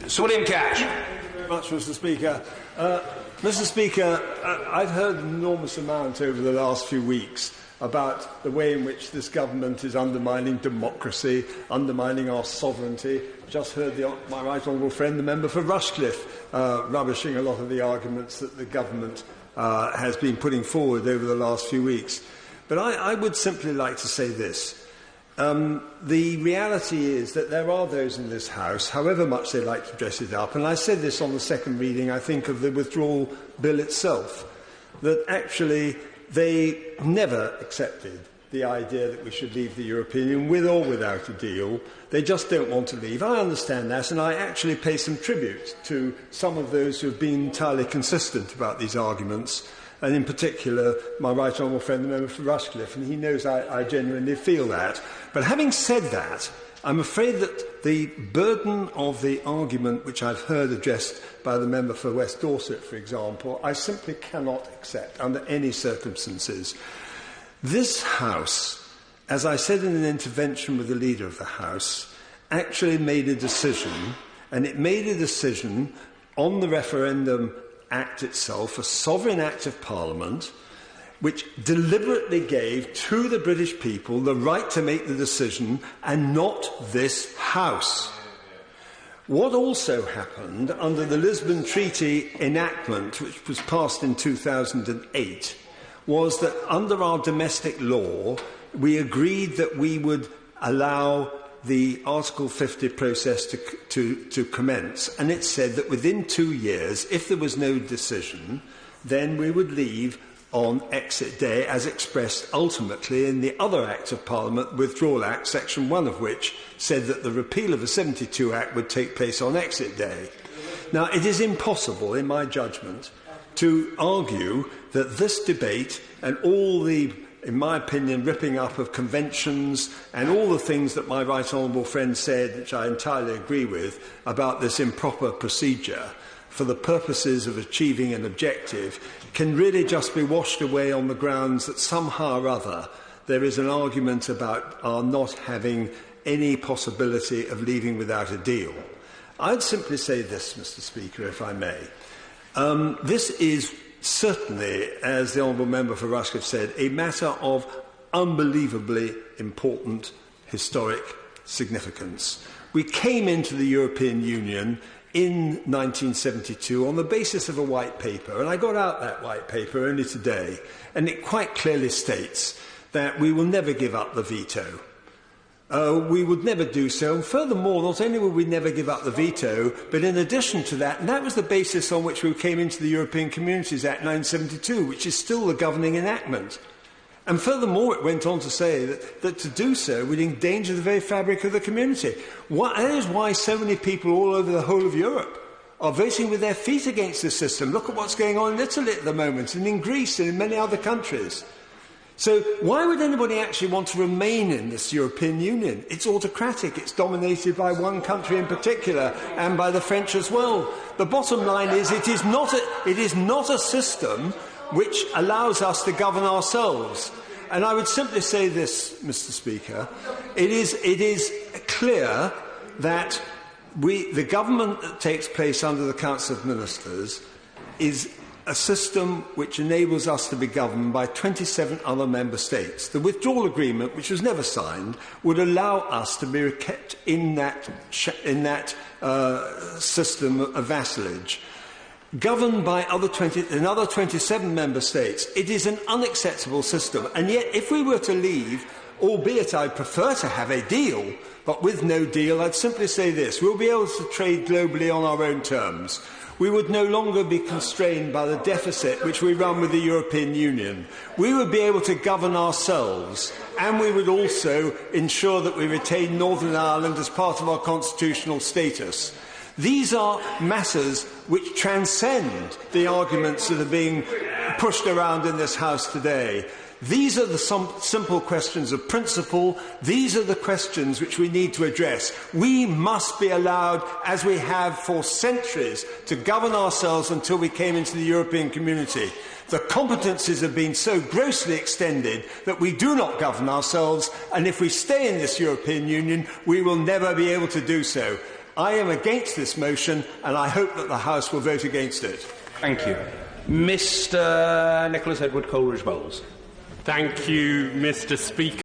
Sir William Cash. Thank you very much, Mr. Speaker. Mr. Speaker, I've heard an enormous amount over the last few weeks about the way in which this government is undermining democracy, undermining our sovereignty. Just heard my right honourable friend, the member for Rushcliffe, rubbishing a lot of the arguments that the government has been putting forward over the last few weeks. But I would simply like to say this. The reality is that there are those in this House, however much they like to dress it up, and I said this on the second reading, I think, of the withdrawal bill itself, that actually they never accepted the idea that we should leave the European Union with or without a deal. They just don't want to leave. I understand that, and I actually pay some tribute to some of those who have been entirely consistent about these arguments, and in particular, my right honourable friend, the member for Rushcliffe, and he knows I genuinely feel that. But having said that, I'm afraid that the burden of the argument which I've heard addressed by the member for West Dorset, for example, I simply cannot accept under any circumstances. This House, as I said in an intervention with the Leader of the House, actually made a decision, and it made a decision on the Referendum Act itself, a sovereign act of Parliament, which deliberately gave to the British people the right to make the decision and not this House. What also happened under the Lisbon Treaty enactment, which was passed in 2008, was that under our domestic law, we agreed that we would allow the Article 50 process to commence, and it said that within 2 years, if there was no decision, then we would leave on exit day, as expressed ultimately in the other Act of Parliament, Withdrawal Act, Section 1 of which said that the repeal of the 72 Act would take place on exit day. Now, it is impossible, in my judgment, to argue that this debate and all the, in my opinion, ripping up of conventions and all the things that my right honourable friend said, which I entirely agree with, about this improper procedure for the purposes of achieving an objective, can really just be washed away on the grounds that somehow or other there is an argument about our not having any possibility of leaving without a deal. I'd simply say this, Mr. Speaker, if I may. This is certainly, as the Honourable Member for Rushcliffe said, a matter of unbelievably important historic significance. We came into the European Union in 1972 on the basis of a white paper, and I got out that white paper only today, and it quite clearly states that we will never give up the veto. We would never do so, and furthermore, not only would we never give up the veto, but in addition to that, and that was the basis on which we came into the European Communities Act 1972, which is still the governing enactment. And furthermore, it went on to say that to do so would endanger the very fabric of the community. That is why so many people all over the whole of Europe are voting with their feet against this system. Look at what's going on in Italy at the moment, and in Greece and in many other countries. So why would anybody actually want to remain in this European Union? It's autocratic. It's dominated by one country in particular, and by the French as well. The bottom line is it is not a system which allows us to govern ourselves. And I would simply say this, Mr. Speaker. It is clear that the government that takes place under the Council of Ministers is a system which enables us to be governed by 27 other member states. The withdrawal agreement, which was never signed, would allow us to be kept in that system of vassalage, governed by another 27 member states. It is an unacceptable system. And yet, if we were to leave, albeit I'd prefer to have a deal, but with no deal, I'd simply say this: we'll be able to trade globally on our own terms. We would no longer be constrained by the deficit which we run with the European Union. We would be able to govern ourselves, and we would also ensure that we retain Northern Ireland as part of our constitutional status. These are matters which transcend the arguments that are being pushed around in this House today. These are the simple questions of principle. These are the questions which we need to address. We must be allowed, as we have for centuries, to govern ourselves until we came into the European community. The competences have been so grossly extended that we do not govern ourselves, and if we stay in this European Union, we will never be able to do so. I am against this motion, and I hope that the House will vote against it. Thank you. Mr Nicholas Edward Coleridge-Bowles. Thank you, Mr Speaker.